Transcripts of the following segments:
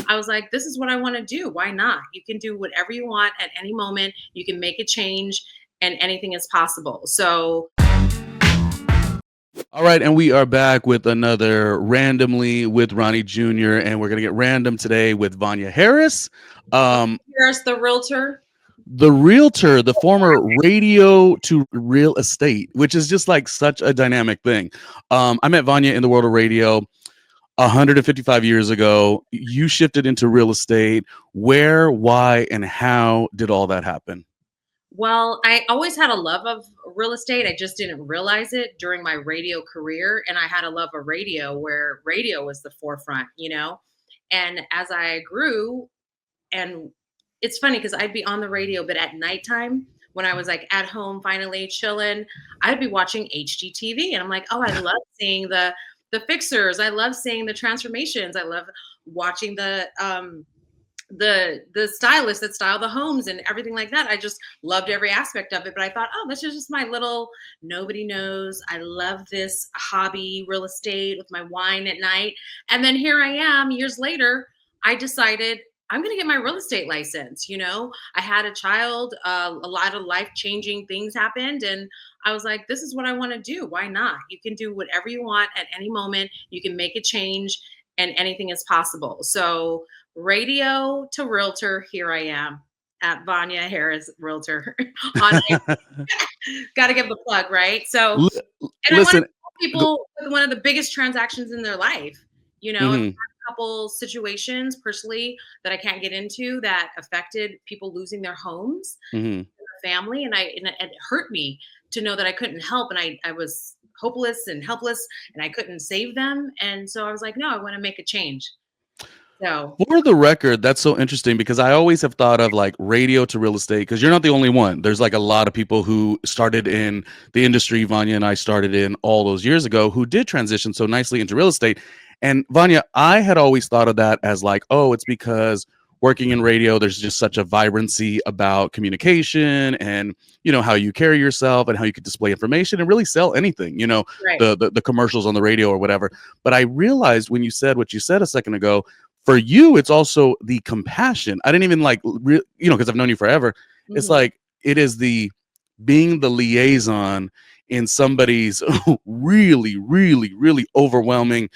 I was like, this is what I want to do. Why not? You can do whatever you want at any moment. You can make a change and anything is possible. So All right, and we are back with another Randomly with Ronnie Jr., and we're going to get random today with Vanya Harris, here's the realtor. the realtor, the former radio to real estate, which is just like such a dynamic thing. I met Vanya in the world of radio 155 years ago. You shifted into real estate. Where, why, and how did all that happen? Well, I always had a love of real estate. I just didn't realize it during my radio career. And I had a love of radio where radio was the forefront, you know? And as I grew, and it's funny because I'd be on the radio, but at nighttime, when I was like at home, finally chilling, I'd be watching HGTV. And I'm like, oh, I love seeing the fixers. I love seeing the transformations. I love watching the stylists that style the homes and everything like that. I just loved every aspect of it. But I thought, oh, this is just my little nobody knows. I love this hobby, real estate with my wine at night. And then here I am years later, I decided I'm going to get my real estate license. You know, I had a child, a lot of life changing things happened. And I was like, this is what I want to do. Why not? You can do whatever you want at any moment. You can make a change and anything is possible. So radio to realtor, here I am at Vanya Harris Realtor. On got to give the plug, right? So, and I want to Listen, help people with one of the biggest transactions in their life. You know, I've had mhm, a couple situations personally that I can't get into that affected people losing their homes, mhm. their family, and it hurt me to know that I couldn't help, and I was hopeless and helpless, and I couldn't save them, and so I was like, no, I want to make a change. So For the record, that's so interesting because I always have thought of like radio to real estate because you're not the only one. There's like a lot of people who started in the industry. Vanya and I started in all those years ago who did transition so nicely into real estate. And Vanya, I had always thought of that as like, oh, it's because working in radio, there's just such a vibrancy about communication and how you carry yourself and how you could display information and really sell anything. right. The commercials on the radio or whatever. But I realized when you said what you said a second ago, for you, it's also the compassion. I didn't even like, because I've known you forever. It's Mhm. like it is the being the liaison in somebody's really, really, really overwhelming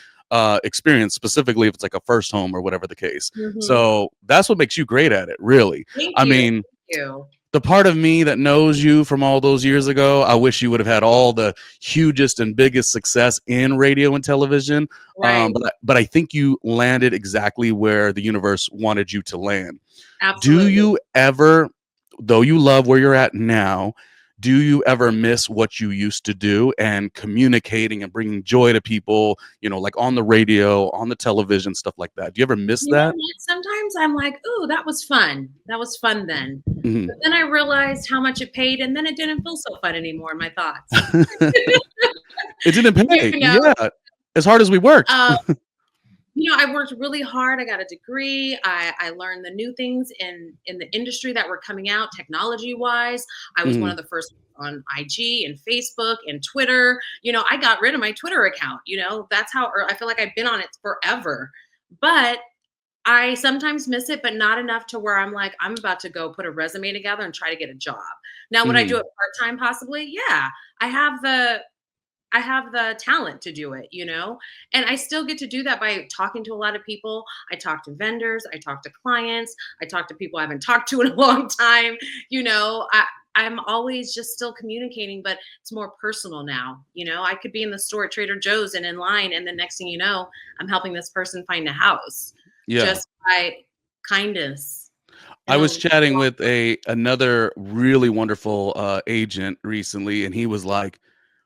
experience, specifically if it's like a first home or whatever the case. Mhm. So that's what makes you great at it, really. Thank I you. mean, Thank you. the part of me that knows you from all those years ago, I wish you would have had all the hugest and biggest success in radio and television. Right. But I think you landed exactly where the universe wanted you to land. Do Absolutely. you ever, though you love where you're at now, do you ever miss what you used to do and communicating and bringing joy to people, like on the radio, on the television, stuff like that? Do you ever miss You know that? what? Sometimes I'm like, "Ooh, that was fun. That was fun then." Mhm. But then I realized how much it paid, and then it didn't feel so fun anymore in my thoughts. It didn't pay. You know, Yeah. As hard as we worked. uh, I worked really hard. I got a degree. I learned the new things in the industry that were coming out technology wise. I was one Mhm. of the first on IG and Facebook and Twitter. I got rid of my Twitter account. That's how or I feel like I've been on it forever. But I sometimes miss it, but not enough to where I'm like, I'm about to go put a resume together and try to get a job. Now, would I do Mhm. it part-time possibly? Yeah. I have the talent to do it, and I still get to do that by talking to a lot of people. I talk to vendors, I talk to clients, I talk to people I haven't talked to in a long time. I'm always just still communicating, but it's more personal now. I could be in the store at Trader Joe's and in line, and the next thing you know, I'm helping this person find a house Yeah. just by kindness. I And was chatting with another really wonderful agent recently, and he was like,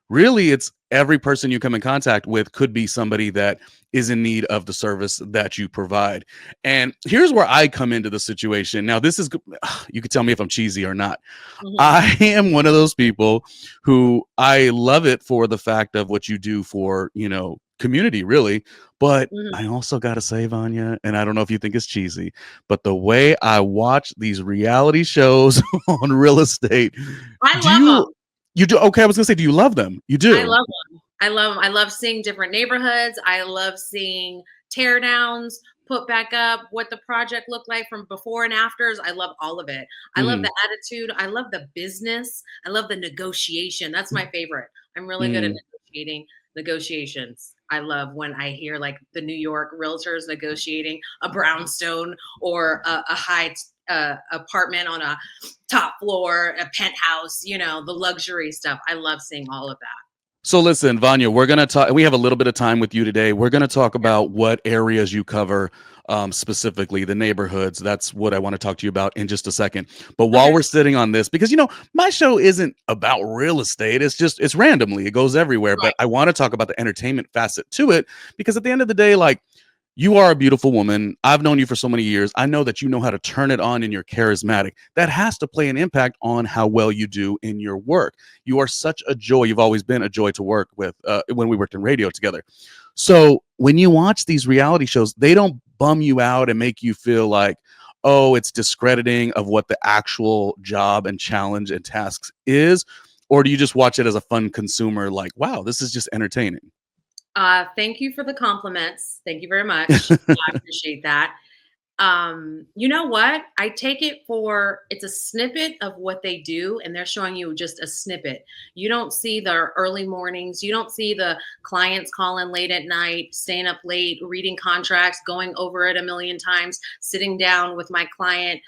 really, it's every person you come in contact with could be somebody that is in need of the service that you provide. And here's where I come into the situation. Now, this is, you could tell me if I'm cheesy or not. Mhm, I am one of those people who I love it for the fact of what you do for, community, really. But mhm. I also got to say, Vanya, and I don't know if you think it's cheesy, but the way I watch these reality shows on real estate, I do love you, them. you do? Okay, I was gonna say, do you love them? You I do. love them. I love 'em. I love seeing different neighborhoods. I love seeing tear downs, put back up, what the project looked like from before and afters. I love all of it. I love Mhm. the attitude. I love the business. I love the negotiation. That's my favorite. I'm really good at Mm. negotiations. I love when I hear like the New York realtors negotiating a brownstone or a high apartment on a top floor, a penthouse, the luxury stuff. I love seeing all of that. So listen, Vanya, we're gonna talk. We have a little bit of time with you today. We're gonna talk about what areas you cover, specifically the neighborhoods. That's what I want to talk to you about in just a second. But while Okay. we're sitting on this, because my show isn't about real estate. It's randomly. It goes everywhere. But Right. I want to talk about the entertainment facet to it because at the end of the day, like you are a beautiful woman. I've known you for so many years. I know that you know how to turn it on and you're charismatic. That has to play an impact on how well you do in your work. You are such a joy. You've always been a joy to work with when we worked in radio together. So when you watch these reality shows, they don't bum you out and make you feel like, oh, it's discrediting of what the actual job and challenge and tasks is. Or do you just watch it as a fun consumer, like, wow, this is just entertaining? Thank you for the compliments. Thank you very much. I appreciate that. You know what? I take it for it's a snippet of what they do, and they're showing you just a snippet. You don't see the early mornings, you don't see the clients calling late at night, staying up late, reading contracts, going over it a million times, sitting down with my client,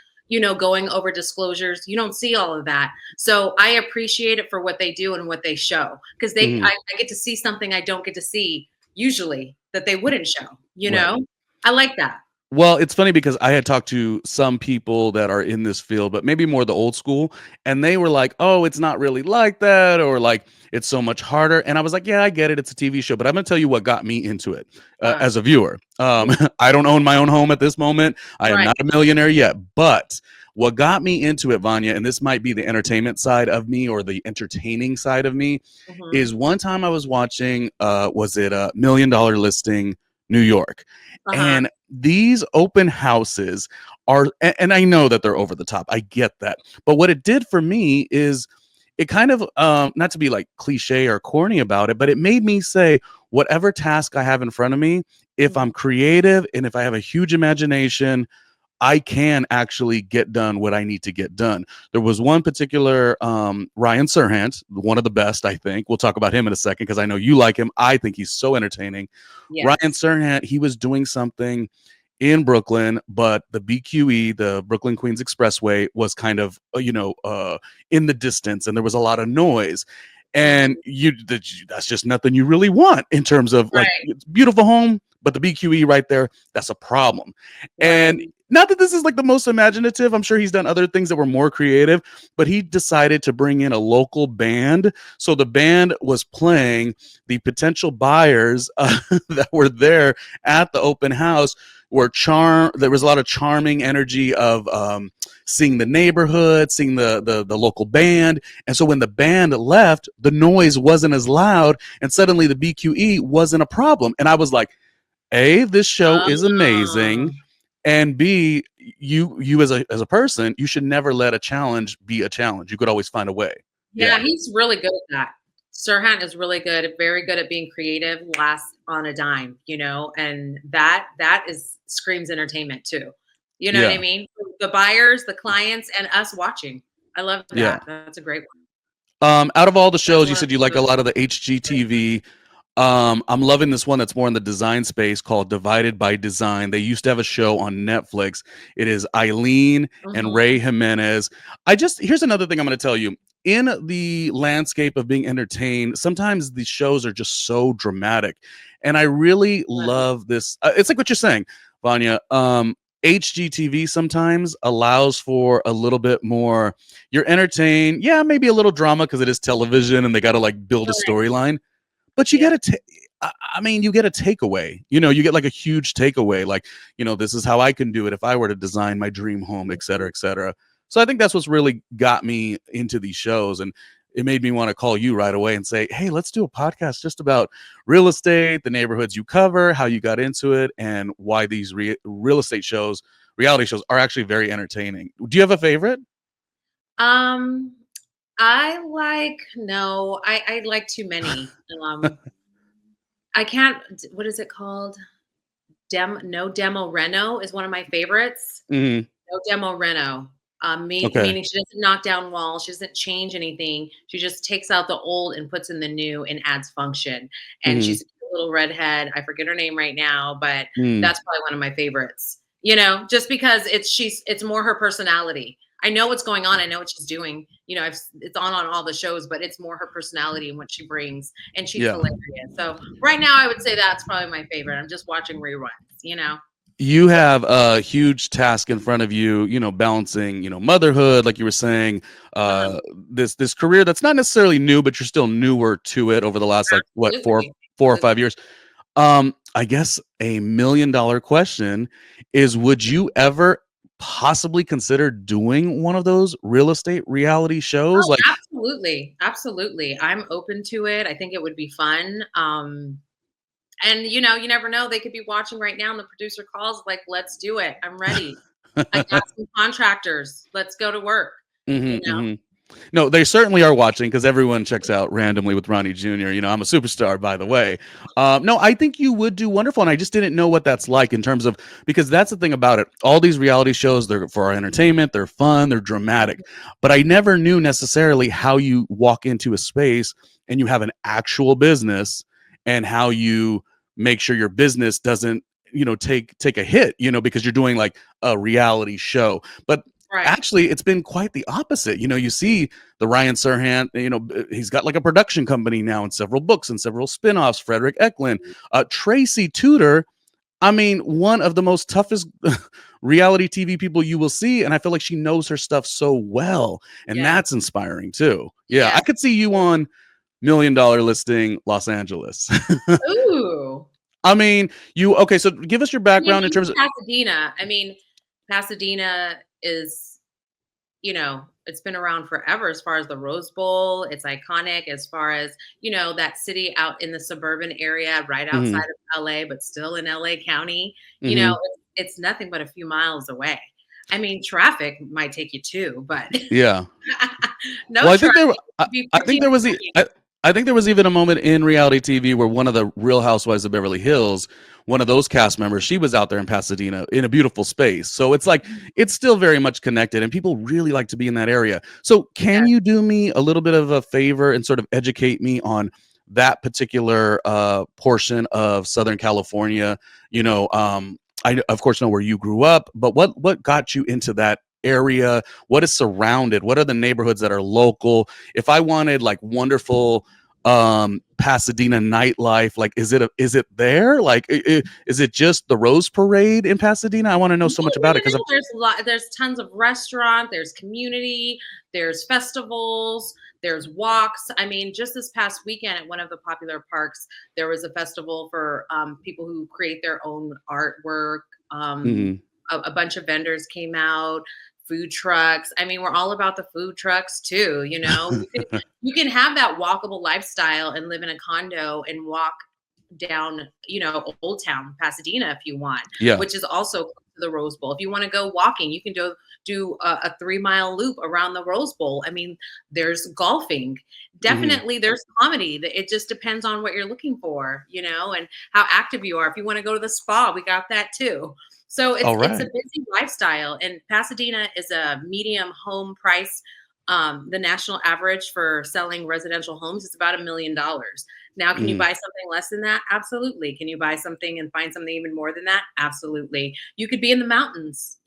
going over disclosures. You don't see all of that. So I appreciate it for what they do and what they show. Because Mhm. I get to see something I don't get to see usually that they wouldn't show, Right. I like that. Well, it's funny because I had talked to some people that are in this field, but maybe more the old school, and they were like, "Oh, it's not really like that," or like, "It's so much harder." And I was like, "Yeah, I get it. It's a TV show." But I'm gonna tell you what got me into it Uh, as a viewer. yeah, I don't own my own home at this moment. I am right. not a millionaire yet, but what got me into it, Vanya, and this might be the entertainment side of me or the entertaining side of me, Mhm. is one time I was watching, was it a $1 Million Listing New York? Uh-huh. And these open houses are, and I know that they're over the top. I get that. But what it did for me is it kind of, not to be like cliche or corny about it, but it made me say, whatever task I have in front of me, if Mhm. I'm creative and if I have a huge imagination, I can actually get done what I need to get done. There was one particular Ryan Serhant, one of the best, I think. We'll talk about him in a second because I know you like him. I think he's so entertaining. Ryan Yes. Serhant, he was doing something in Brooklyn, but the BQE, the Brooklyn Queens Expressway, was kind of in the distance, and there was a lot of noise. And Mhm. that's just nothing you really want in terms of like Right, it's a beautiful home, but the BQE right there, that's a problem. right. And not that this is like the most imaginative. I'm sure he's done other things that were more creative, but he decided to bring in a local band. So the band was playing the potential buyers that were there at the open house were charm. There was a lot of charming energy of seeing the neighborhood, seeing the local band. And so when the band left, the noise wasn't as loud, and suddenly the BQE wasn't a problem. And I was like, A, this show is Oh. amazing, and B, you as a person, you should never let a challenge be a challenge. You could always find a way. Yeah, Yeah. he's really good at that. Sirhan is really good, very good at being creative, last on a dime, and that is screams entertainment too. You know what I Yeah. mean? The buyers, the clients, and us watching. I love Yeah. that. That's a great one. Out of all the That's shows, you one of said you like a those lot of the great. HGTV. I'm loving this one that's more in the design space called Divided by Design. They used to have a show on Netflix. It is Eileen and Mhm. Ray Jimenez. Here's another thing I'm going to tell you. In the landscape of being entertained, sometimes these shows are just so dramatic. And I really Right. love this. It's like what you're saying, Vanya. HGTV sometimes allows for a little bit more. You're entertained. Yeah, maybe a little drama because it is television and they got to like build a Correct. storyline, but you Yep. get a I mean, you get a takeaway. You get like a huge takeaway. Like, this is how I can do it if I were to design my dream home, et cetera, Mhm. et cetera. So I think that's what's really got me into these shows. And it made me want to call you right away and say, hey, let's do a podcast just about real estate, the neighborhoods you cover, how you got into it, and why these real estate shows, reality shows, are actually very entertaining. Do you have a favorite? Um, I like no, I like too many. I can't what is it called? No Demo Reno is one of my favorites. Mhm. No Demo Reno. Okay. Meaning she doesn't knock down walls, she doesn't change anything. She just takes out the old and puts in the new and adds function. And Mhm. she's a cute little redhead. I forget her name right now, but Mm. that's probably one of my favorites. Just because it's more her personality. I know what's going on. I know what she's doing. It's on all the shows, but it's more her personality and what she brings, and she's Yeah. hilarious. So right now, I would say that's probably my favorite. I'm just watching reruns. You know. You have a huge task in front of you, balancing, motherhood, like you were saying, Uh-huh. uh, this career that's not necessarily new, but you're still newer to it over the last like what Absolutely. 4 or 5 years. I guess $1 million question is, would you ever possibly consider doing one of those real estate reality shows? Oh, Like, absolutely. Absolutely. I'm open to it. I think it would be fun. And you never know. They could be watching right now and the producer calls like, let's do it. I'm ready. I got some contractors. Let's go to work. You hmm know? hmm No, they certainly are watching because everyone checks out randomly with Ronnie Jr. I'm a superstar, by the way. No, I think you would do wonderful, and I just didn't know what that's like in terms of, because that's the thing about it. All these reality shows, they're for our entertainment, they're fun, they're dramatic, but I never knew necessarily how you walk into a space and you have an actual business, and how you make sure your business doesn't take a hit, because you're doing like a reality show. But Right. actually, it's been quite the opposite. You see the Ryan Serhant, he's got like a production company now and several books and several spin-offs. Frederick Eklund, Tracy Tudor. I mean, one of the most toughest reality TV people you will see. And I feel like she knows her stuff so well. And Yes. that's inspiring too. Yeah, I Yes. could see you on $1 million listing Los Angeles. Ooh. I mean, okay, so give us your I mean, background in even terms of. Pasadena. I mean, Pasadena is, it's been around forever as far as the Rose Bowl. It's iconic as far as, that city out in the suburban area right outside Mhm, of LA, but still in LA County. mhm, It's nothing but a few miles away. I mean, traffic might take you too, but yeah. no Well, traffic. It'd be I pretty think there was insane. I think there was even a moment in reality TV where one of the Real Housewives of Beverly Hills, one of those cast members, she was out there in Pasadena in a beautiful space. So it's like it's still very much connected, and people really like to be in that area. So can Yes. you do me a little bit of a favor and sort of educate me on that particular portion of Southern California? I of course know where you grew up, but what got you into that area? What is surrounded? What are the neighborhoods that are local? If I wanted like wonderful Pasadena nightlife, like is it there? Like is it just the Rose Parade in Pasadena? I want to know No, so much no, about no, it because no. There's tons of restaurant, there's community, there's festivals, there's walks. I mean, just this past weekend at one of the popular parks, there was a festival for people who create their own artwork. Mhm. A bunch of vendors came out, food trucks. I mean, we're all about the food trucks too. You can have that walkable lifestyle and live in a condo and walk down, Old Town Pasadena if you want, Yeah. which is also close to the Rose Bowl. If you want to go walking, you can do a 3 mile loop around the Rose Bowl. I mean, there's golfing. Mhm. Definitely, there's comedy. It just depends on what you're looking for, and how active you are. If you want to go to the spa, we got that too. So it's All it's a right. busy lifestyle, and Pasadena is a medium home price. The national average for selling residential homes is about $1 million. Now, can you Mhm. buy something less than that? Absolutely. Can you buy something and find something even more than that? Absolutely. You could be in the mountains,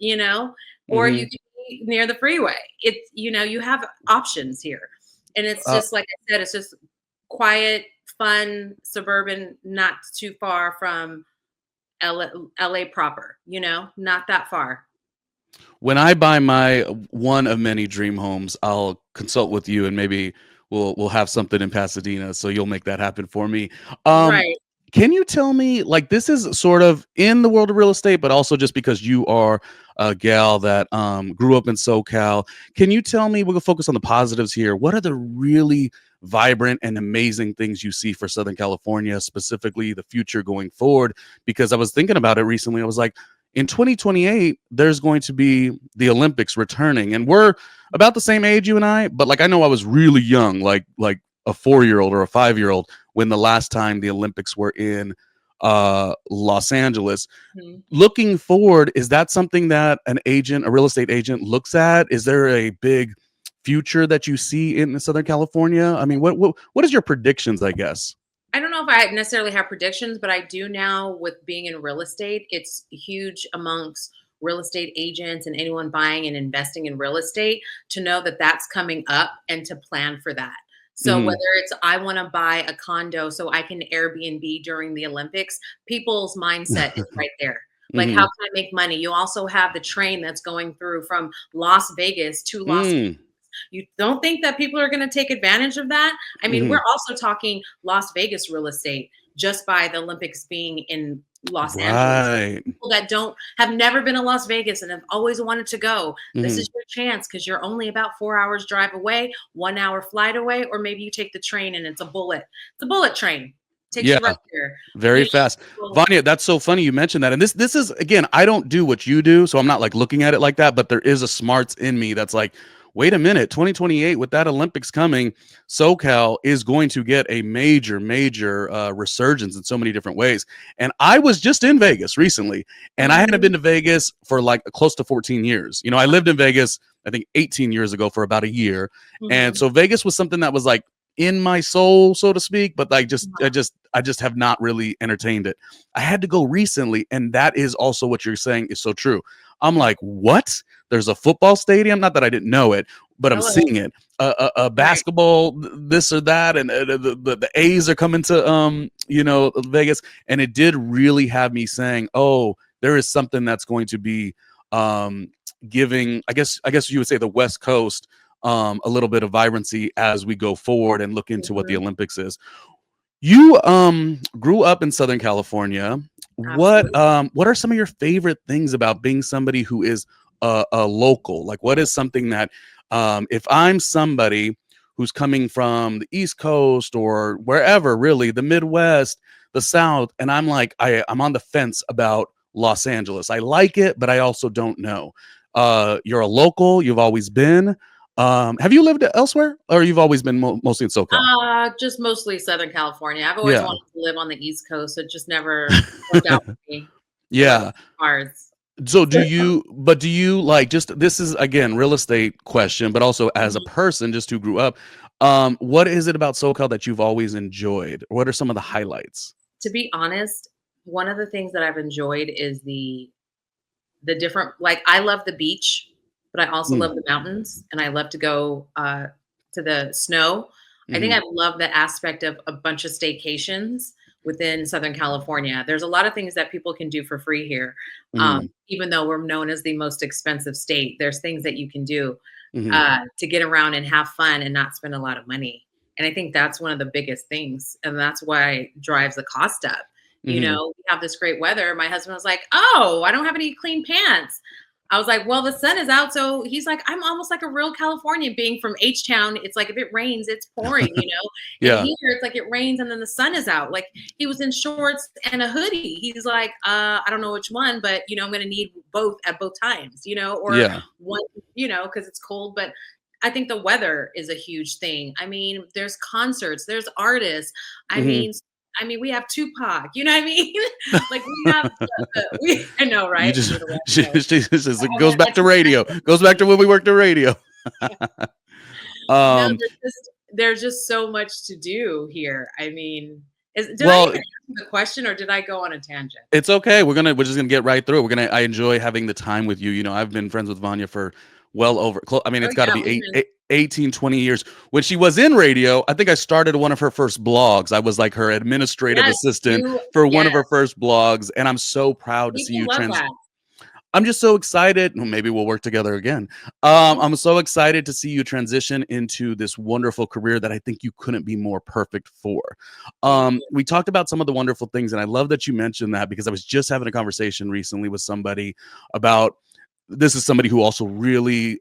or you Mhm. could be near the freeway. You have options here. And it's Uh, just like I said, it's just quiet, fun, suburban, not too far from LA proper, not that far. when I buy my one of many dream homes, I'll consult with you, and maybe we'll have something in Pasadena, so you'll make that happen for me. Um, Right. can you tell me, like, this is sort of in the world of real estate, but also just because you are a gal that grew up in SoCal, can you tell me, we'll focus on the positives here. What are the really vibrant and amazing things you see for Southern California, specifically the future going forward? Because I was thinking about it recently. I was like, in 2028 there's going to be the Olympics returning, and we're about the same age, you and I, but like I know I was really young, like a 4-year old or a 5-year old when the last time the Olympics were in Los Angeles. Mhm. Looking forward, is that something that an agent, a real estate agent, looks at? Is there a big future that you see in Southern California? I mean, what is your predictions, I guess? I don't know if I necessarily have predictions, but I do now with being in real estate. It's huge amongst real estate agents and anyone buying and investing in real estate to know that that's coming up and to plan for that. So whether Mhm. it's I want to buy a condo so I can Airbnb during the Olympics, people's mindset is right there. Like, how Mhm. can I make money? You also have the train that's going through from Las Vegas to Las. Mm. You don't think that people are going to take advantage of that? I mean, Mhm. we're also talking Las Vegas real estate just by the Olympics being in Los Angeles. So Right. people that don't have never been to Las Vegas and have always wanted to go, this Mhm. is your chance because you're only about 4 hours drive away, 1 hour flight away, or maybe you take the train and it's a bullet. It's a bullet train. Takes Yeah. you right there. Very You fast. know, Vanya, that's so funny you mentioned that. And this is again, I don't do what you do, so I'm not like looking at it like that, but there is a smarts in me that's like, wait a minute, 2028 with that Olympics coming, SoCal is going to get a major resurgence in so many different ways. And I was just in Vegas recently, and I hadn't mhm, been to Vegas for like close to 14 years. You know, I lived in Vegas I think 18 years ago for about a year. And mhm, so Vegas was something that was like in my soul, so to speak, but like I just have not really entertained it. I had to go recently, and that is also what you're saying is so true. I'm mhm. like, what? There's a football stadium. Not that I didn't know it, but I'm Hello. seeing it. A Right. basketball, this or that, and the A's are coming to you know, Vegas, and it did really have me saying, oh, there is something that's going to be um giving. I guess you would say the West Coast a little bit of vibrancy as we go forward and look into what the Mhm. Olympics is. You grew up in Southern California. Absolutely. What are some of your favorite things about being somebody who is a local? Like, what is something that if I'm somebody who's coming from the East Coast or wherever, really the Midwest, the South, and I'm like I'm on the fence about Los Angeles. I like it, but I also don't know. You're a local. You've always been. Have you lived elsewhere, or you've always been mostly in SoCal? Just mostly Southern California. I've always Yeah. wanted to live on the East Coast. It just never worked out for me. The weather's Yeah. hard. So do you like just this is again real estate question, but also as a Mhm. person just who grew up, what is it about SoCal that you've always enjoyed? What are some of the highlights? To be honest, one of the things that I've enjoyed is the different like, I love the beach, but I also Mm, love the mountains, and I love to go, to the snow. I think mhm, I love the aspect of a bunch of staycations within Southern California. There's a lot of things that people can do for free here, mhm, even though we're known as the most expensive state. There's things that you can do, mhm, to get around and have fun and not spend a lot of money. And I think that's one of the biggest things. And that's why it drives the cost up. You mhm. know, we have this great weather. My husband was like, "Oh, I don't have any clean pants." I was like, "Well, the sun is out." So he's like, "I'm almost like a real Californian being from H Town. It's like if it rains, it's pouring, you know? And Yeah, here it's like it rains and then the sun is out." Like he was in shorts and a hoodie. He's like, I don't know which one, but I'm gonna need both at both times, or yeah, one, because it's cold. But I think the weather is a huge thing. I mean, there's concerts, there's artists. I mhm. mean, we have Tupac. You know what I mean? Like we have we. I know, You right? just We're the West she Coast. it I goes meant back like to radio. Goes back to when we worked at radio. no, Um, there's just so much to do here. I mean, did I well, even answer the question or did I go on a tangent? it's okay. We're just gonna get right through it. I enjoy having the time with you. You know, I've been friends with Vanya for well over. I mean, Oh it's got to yeah, be we've been 18, 20 years. When she was in radio, I think I started one of her first blogs. I was like her administrative yes, assistant you for one yes. of her first blogs, and I'm so proud to see People you love that. I'm just so excited. Well, maybe we'll work together again. Mhm. I'm so excited to see you transition into this wonderful career that I think you couldn't be more perfect for. Thank you. We talked about some of the wonderful things, and I love that you mentioned that because I was just having a conversation recently with somebody about this is somebody who also really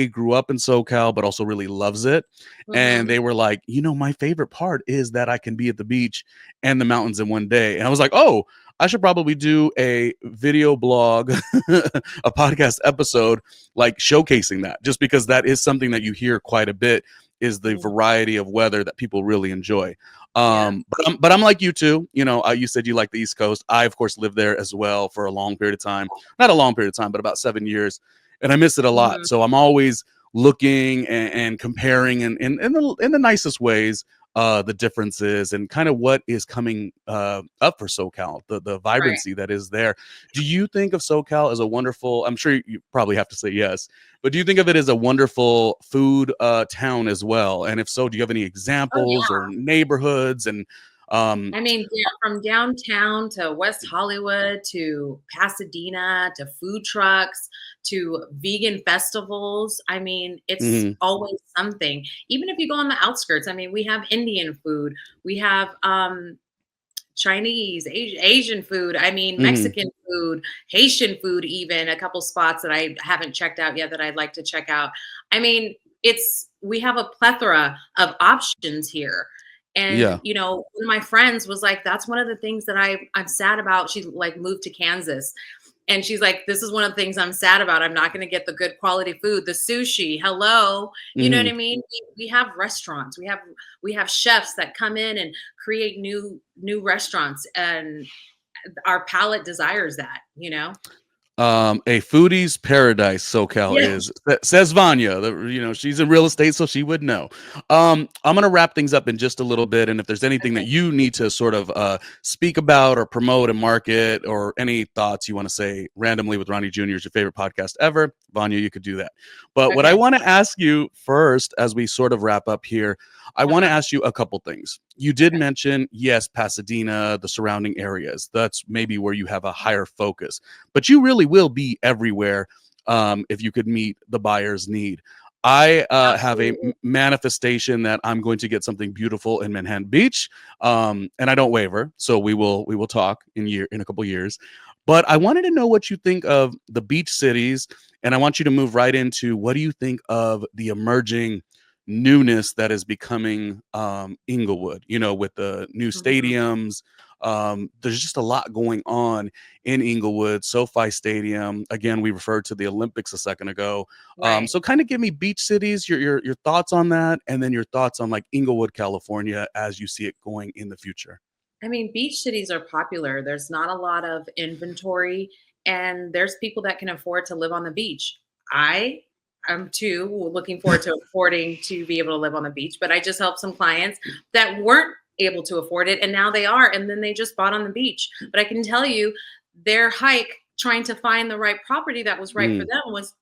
grew up in SoCal, but also really loves it. And Mhm. they were like, my favorite part is that I can be at the beach and the mountains in one day. And I was like, oh, I should probably do a video blog, a podcast episode, like showcasing that, just because that is something that you hear quite a bit is the Mhm. variety of weather that people really enjoy. Yeah. But I'm like you too. You know, you said you like the East Coast. I of course lived there as well for a long period of time. Not a long period of time, but about 7 years, and I miss it a lot. Mhm. So I'm always looking and comparing in the nicest ways the differences and kind of what is coming up for SoCal, the Right. vibrancy that is there. Do you think of SoCal as a wonderful? I'm sure you probably have to say yes, but do you think of it as a wonderful food town as well? And if so, do you have any Oh, examples yeah. or neighborhoods and um, I mean, from downtown to West Hollywood to Pasadena to food trucks to vegan festivals. I mean, it's mhm, always something. Even if you go on the outskirts, I mean, we have Indian food, we have Chinese, Asian food. I mean, mhm, Mexican food, Haitian food, even a couple spots that I haven't checked out yet that I'd like to check out. I mean, we have a plethora of options here. And yeah, one of my friends was like, that's one of the things that I'm sad about. She like moved to Kansas and she's like, this is one of the things I'm sad about. I'm not going to get the good quality food, the sushi. Hello. You know what mhm. I mean? We have restaurants. We have chefs that come in and create new restaurants, and our palate desires that. A foodie's paradise, SoCal Yeah. is. Says Vanya. She's in real estate, so she would know. I'm gonna wrap things up in just a little bit, and if there's anything that Okay. you need to sort of speak about or promote and market, or any thoughts you want to say randomly with Ronnie Jr. is your favorite podcast ever, Vanya, you could do that. But what I Okay. want to ask you first, as we sort of wrap up here, I want to Uh-huh. ask you a couple things. You did Okay. mention, yes, Pasadena, the surrounding areas. That's maybe where you have a higher focus, but you really will be everywhere if you could meet the buyer's need. I have a Absolutely. manifestation that I'm going to get something beautiful in Manhattan Beach, and I don't waver. So we will talk in a couple years. But I wanted to know what you think of the beach cities, and I want you to move right into what do you think of the emerging newness that is becoming Inglewood. You know, with the new Mhm. stadiums. There's just a lot going on in Inglewood, SoFi Stadium. Again, we referred to the Olympics a second ago. Right. So kind of give me beach cities, your thoughts on that, and then your thoughts on like Inglewood, California, as you see it going in the future. I mean, beach cities are popular. There's not a lot of inventory, and there's people that can afford to live on the beach. I am too looking forward to affording to be able to live on the beach, but I just helped some clients that weren't able to afford it, and now they are, and then they just bought on the beach. But I can tell you, their hike trying to find the right property that was right for Mm, them was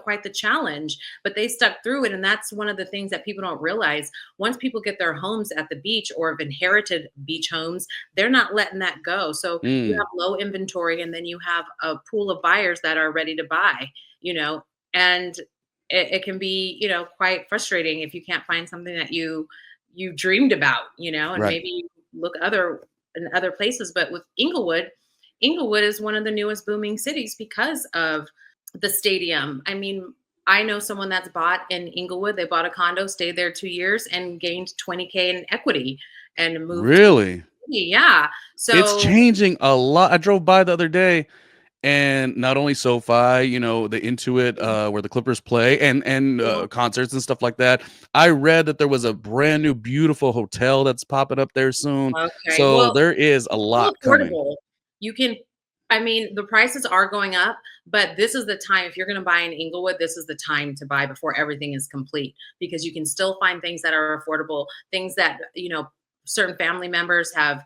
quite the challenge, but they stuck through it. And that's one of the things that people don't realize. Once people get their homes at the beach or have inherited beach homes, they're not letting that go. So you mm, have low inventory, and then you have a pool of buyers that are ready to buy, you know, and it can be, quite frustrating if you can't find something that you dreamed about, and right. maybe you look in other places. But with Inglewood is one of the newest booming cities because of the stadium. I mean, I know someone that's bought in Inglewood. They bought a condo, stayed there 2 years, and gained 20K in equity and moved to Really? the city. Yeah. It's So, changing a lot. I drove by the other day, and not only SoFi, the Intuit, where the Clippers play, and concerts and stuff like that. I read that there was a brand new, beautiful hotel that's popping up there soon. okay. So Well, there is a it's still lot coming. affordable. You can, I mean, the prices are going up, but this is the time. If you're going to buy in Inglewood, this is the time to buy before everything is complete, because you can still find things that are affordable, things that, certain family members have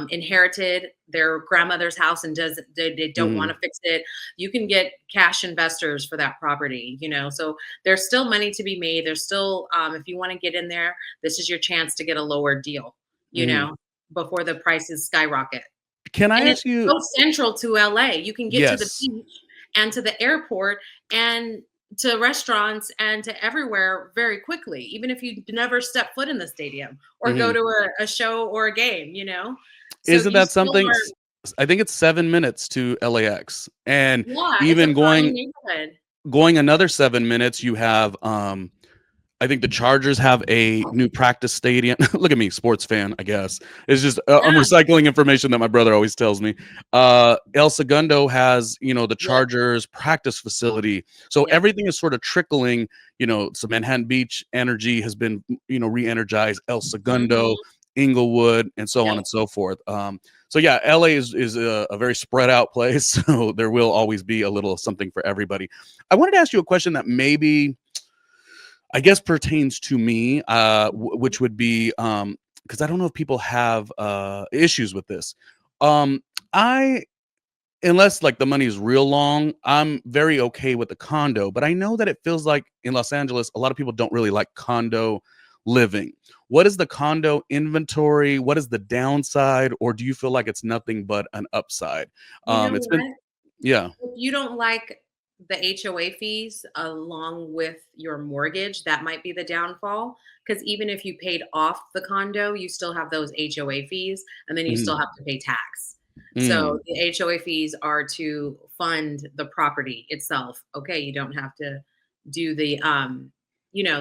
inherited their grandmother's house and they don't want Mhm, to fix it. You can get cash investors for that property, so there's still money to be made. There's still, if you want to get in there, this is your chance to get a lower deal, you mhm. know, before the prices skyrocket. Can I And it's ask you? so central to LA. You can get to the Yes. beach and to the airport and to restaurants and to everywhere very quickly, even if you never step foot in the stadium or go Mhm. to a show or a game. So Isn't you that still something? are, I think it's 7 minutes to LAX, and yeah, it's a even prime going neighborhood. going another 7 minutes, you have I think the Chargers have a new practice stadium. Look at me, sports fan, I guess. It's just I'm Yeah. recycling information that my brother always tells me. El Segundo has, the Yep. Chargers practice facility. So Yep. everything is sort of trickling, so Manhattan Beach energy has been, re-energized, El Segundo, Mhm. Inglewood, and so on Yep. and so forth. So yeah, LA is a very spread out place. So there will always be a little something for everybody. I wanted to ask you a question that maybe I guess pertains to me, which would be because I don't know if people have issues with this. Um, I unless like the money is real long, I'm very okay with the condo, but I know that it feels like in Los Angeles, a lot of people don't really like condo living. What is the condo inventory? What is the downside, or do you feel like it's nothing but an upside? You know It's been what? yeah. If you don't like the HOA fees along with your mortgage, that might be the downfall. Because even if you paid off the condo, you still have those HOA fees, and then you still Mhm. have to pay tax. So Mm, the HOA fees are to fund the property itself. Okay, you don't have to do the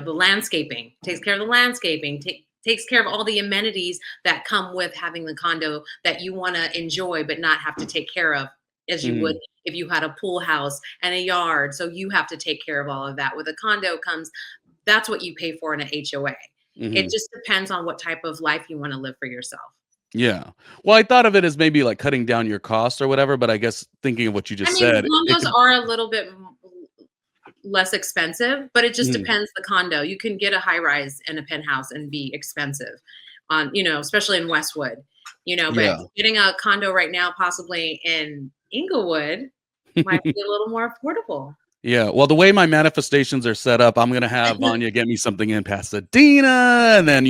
landscaping. Takes care of the landscaping. Takes care of all the amenities that come with having the condo that you want to enjoy but not have to take care of as you would mhm, if you had a pool house and a yard. So you have to take care of all of that. With a condo comes that's what you pay for in a HOA. It mhm. just depends on what type of life you want to live for yourself. Yeah. Well, I thought of it as maybe like cutting down your costs or whatever, but I guess thinking of what you I just mean, said, it condos could. are a little bit less expensive, but it just Mhm. depends the condo. You can get a high rise and a penthouse and be expensive especially in Westwood, but Yeah. getting a condo right now, possibly in Inglewood, might be a little more affordable. Yeah, well, the way my manifestations are set up, I'm gonna have Vanya get me something in Pasadena, and then,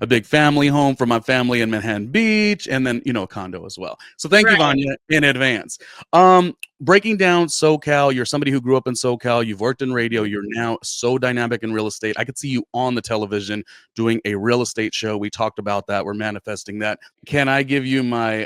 a big family home for my family in Manhattan Beach, and then, a condo as well. So thank you, Right. Vanya, in advance. Breaking down SoCal, you're somebody who grew up in SoCal, you've worked in radio, you're now so dynamic in real estate. I could see you on the television doing a real estate show. We talked about that. We're manifesting that. Can I give you my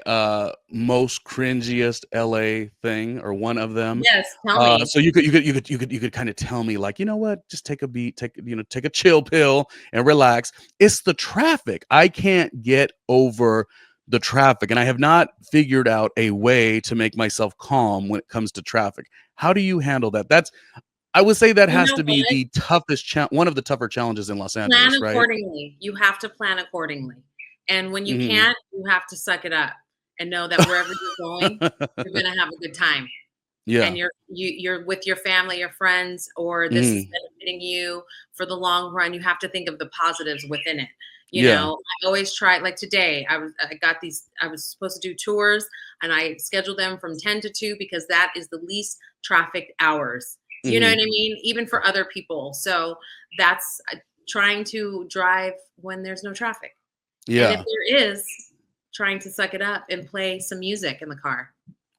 most cringiest LA thing or one of them? Yes, tell me. So you could kind of tell me like, you know what, just take a beat, take a chill pill and relax. It's the traffic. I can't get over the traffic, and I have not figured out a way to make myself calm when it comes to traffic. How do you handle that? I would say that You has know to be what? the toughest one of the tougher challenges in Los Plan Angeles, right? accordingly. You have to plan accordingly. And when you Hmm. can't, you have to suck it up and know that wherever you're going, you're gonna have a good time. And Yeah. you're with your family, your friends, or this is Hmm. benefiting you for the long run. You have to think of the positives within it. Yeah. I always try like today, I was supposed to do tours and I scheduled them from 10 to 2 because that is the least trafficked hours. You know Hmm. what I mean? Even for other people. So that's trying to drive when there's no traffic. And if Yeah. there is, trying to suck it up and play some music in the car.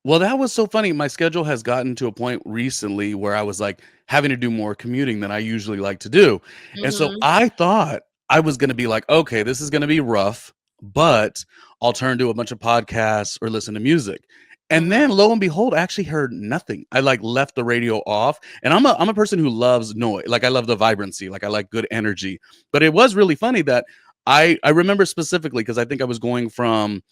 Well, that was so funny. My schedule has gotten to a point recently where I was like having to do more commuting than I usually like to do. And so Hmm. I thought I was going to be like, okay, this is going to be rough, but I'll turn to a bunch of podcasts or listen to music. And Hmm. then lo and behold, I actually heard nothing. I like left the radio off. And I'm a person who loves noise. Like I love the vibrancy, like I like good energy. But it was really funny that I remember specifically because I think I was going from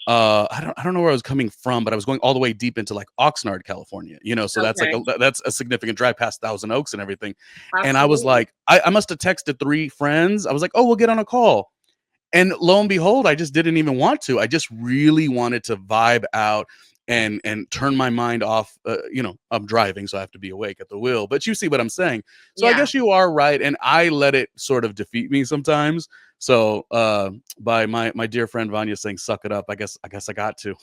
I don't know where I was coming from, but I was going all the way deep into like Oxnard, California, so that's like Okay. that's a significant drive past Thousand Oaks and everything. And I was Absolutely. like, I must have texted three friends. I was like, oh, we'll get on a call. And lo and behold, I just didn't even want to. I just really wanted to vibe out and turn my mind off. I'm driving, so I have to be awake at the wheel. But you see what I'm saying. So I Yeah. guess you are right, and I let it sort of defeat me sometimes. So by my dear friend Vanya saying "suck it up," I guess I got to.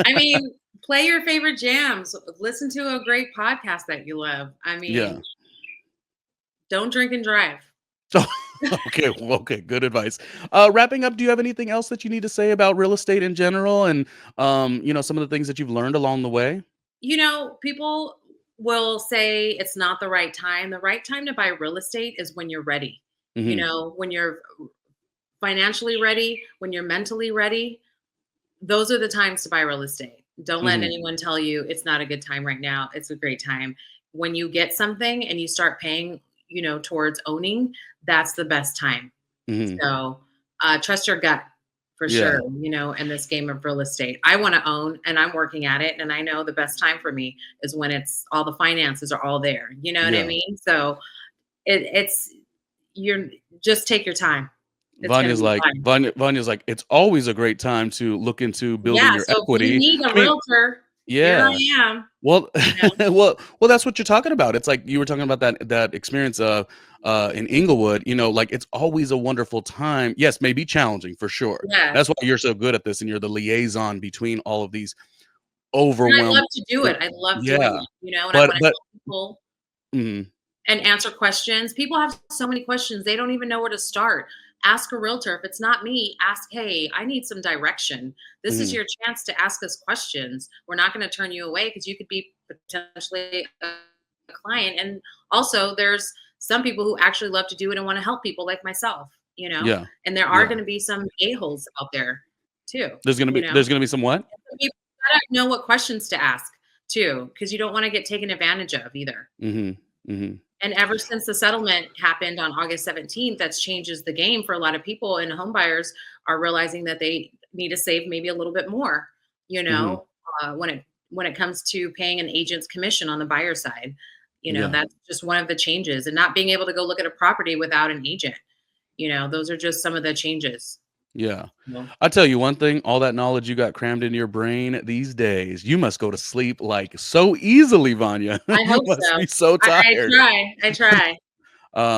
I mean, play your favorite jams. Listen to a great podcast that you love. I Yeah. mean, don't drink and drive. So okay, well, okay, good advice. Wrapping up, do you have anything else that you need to say about real estate in general, and some of the things that you've learned along the way? People will say it's not the right time. The right time to buy real estate is when you're ready. Hmm. When you're financially ready, when you're mentally ready, those are the times to buy real estate. Don't let Hmm. anyone tell you it's not a good time right now. It's a great time. When you get something and you start paying towards owning, that's the best time. Mhm. So, trust your gut for Yeah. sure, in this game of real estate. I want to own and I'm working at it. And I know the best time for me is when it's all the finances are all there. You know what I Yeah. mean? So it's, you're just take your time. It's going to Vanya's be like fine. Vanya's like, "It's always a great time to look into building Yeah. your So if you equity." need a I mean, realtor, here yeah. I am, Well, you know? that's what you're talking about. It's like you were talking about that experience in Inglewood, like it's always a wonderful time. Yes, may be challenging for sure. That's Yes. why you're so good at this and you're the liaison between all of these And I overwhelmed. love to do it. I love doing Yeah. it, and I But want to but help people mhm, and answer questions. People have so many questions. They don't even know where to start. Ask a realtor. If it's not me, ask, hey, I need some direction. This is mhm, your chance to ask us questions. We're not going to turn you away because you could be potentially a client. And also, there's some people who actually love to do it and want to help people like myself, yeah. and there are Yeah. going to be some a-holes out there too, There's gonna you be know. there's gonna be some what? You gotta know what questions to ask too, because you don't want to get taken advantage of either. Mhm. Mhm. And ever since the settlement happened on August 17th, that's changes the game for a lot of people, and home buyers are realizing that they need to save maybe a little bit more, you Mhm. know, when it comes to paying an agent's commission on the buyer side. Yeah. That's just one of the changes, and not being able to go look at a property without an agent. Those are just some of the changes. Yeah. Well, I tell you one thing, all that knowledge you got crammed into your brain these days, you must go to sleep like so easily, Vanya. I You hope must so. be so I tired. try. I try.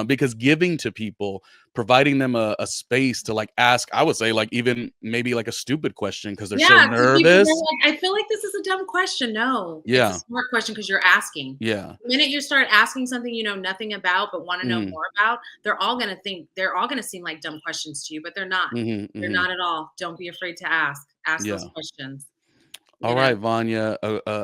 Because giving to people, providing them a space to like ask, I would say like even maybe like a stupid question because they're so Yeah, because people they're nervous. like, "I feel like this is a dumb question." No, it's a Yeah. smart question because 'cause you're asking. Yeah. The minute you start asking something you know nothing about, but wanna know Mhm. more about, they're all gonna seem like dumb questions to you, but they're not. Mhm. They're Mhm. not at all. Don't be afraid to ask. Ask those Yeah. questions, All you know? right, Vanya.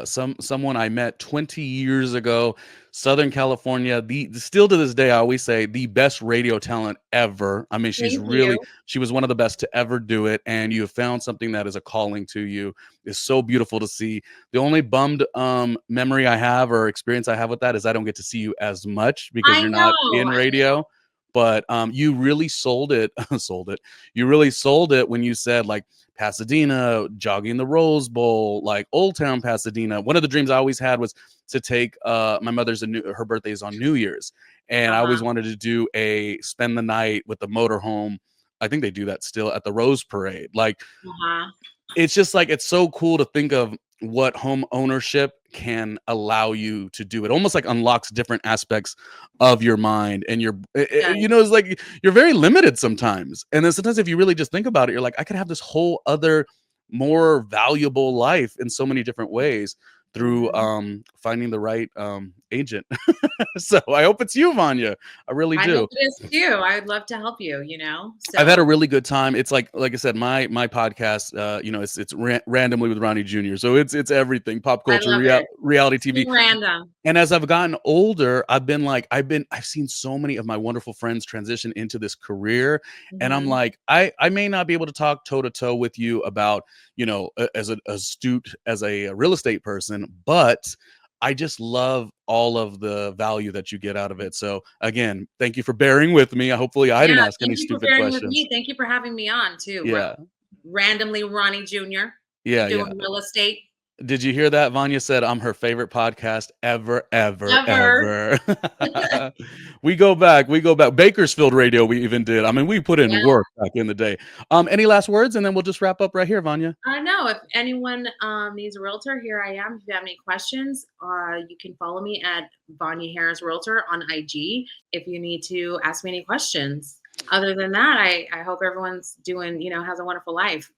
Someone I met 20 years ago, Southern California. Still to this day, I always say the best radio talent ever. I mean, Thank you. she was one of the best to ever do it. And you have found something that is a calling to you. It's so beautiful to see. The only bummed memory I have or experience I have with that is I don't get to see you as much because I you're not know, in I know. radio. But you really sold it, sold it. You really sold it when you said like Pasadena, jogging the Rose Bowl, like Old Town Pasadena. One of the dreams I always had was to take my mother's her birthday is on New Year's, and I Uh-huh, always wanted to do a spend the night with the motorhome. I think they do that still at the Rose Parade. Like uh-huh. it's just like it's so cool to think of what home ownership can allow you to do. It almost like unlocks different aspects of your mind and Yeah, it's like you're very limited sometimes. And then sometimes if you really just think about it, you're like, I could have this whole other more valuable life in so many different ways through mhm. finding the right agent. So I hope it's you, Vanya. I really I hope do. it is too. I'd love to help you, I've had a so really good time. It's like I said, my podcast, it's randomly with Ronnie Jr. So it's everything, pop I culture, love it. reality It's TV. too random. And as I've gotten older, I've seen so many of my wonderful friends transition into this career, and I'm Mhm. like, I may not be able to talk toe to toe with you about, as an astute as a real estate person, but I just love all of the value that you get out of it. So again, thank you for bearing with me. Hopefully I Yeah, didn't ask any thank you for stupid bearing with questions. me. Thank you for having me on too. Yeah. Randomly Ronnie Jr. Yeah, yeah. doing real estate. Did you hear that? Vanya said, "I'm her favorite podcast ever, ever, Ever. ever." We go back. Bakersfield radio, we even did. I mean, we put in Yeah, work back in the day. Any last words? And then we'll just wrap up right here, Vanya. I know. If anyone needs a realtor, here I am. If you have any questions, you can follow me at Vanya Harris Realtor on IG if you need to ask me any questions. Other than that, I hope everyone's doing, has a wonderful life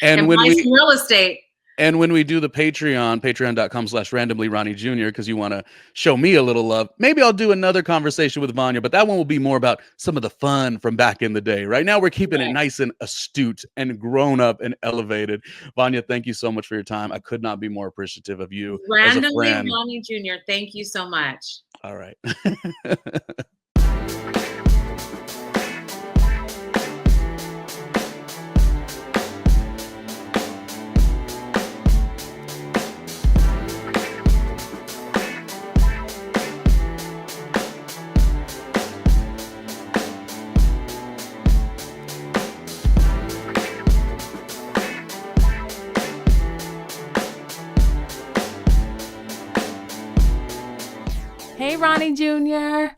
And and when buy we some real estate. and when we do the patreon.com/randomly Ronnie Jr., because you want to show me a little love, maybe I'll do another conversation with Vanya, but that one will be more about some of the fun from back in the day. Right now, we're keeping it Yeah. nice and astute and grown up and elevated. Vanya, thank you so much for your time. I could not be more appreciative of you as a Randomly friend. Ronnie Jr. Thank you so much. All right. Ronnie Jr.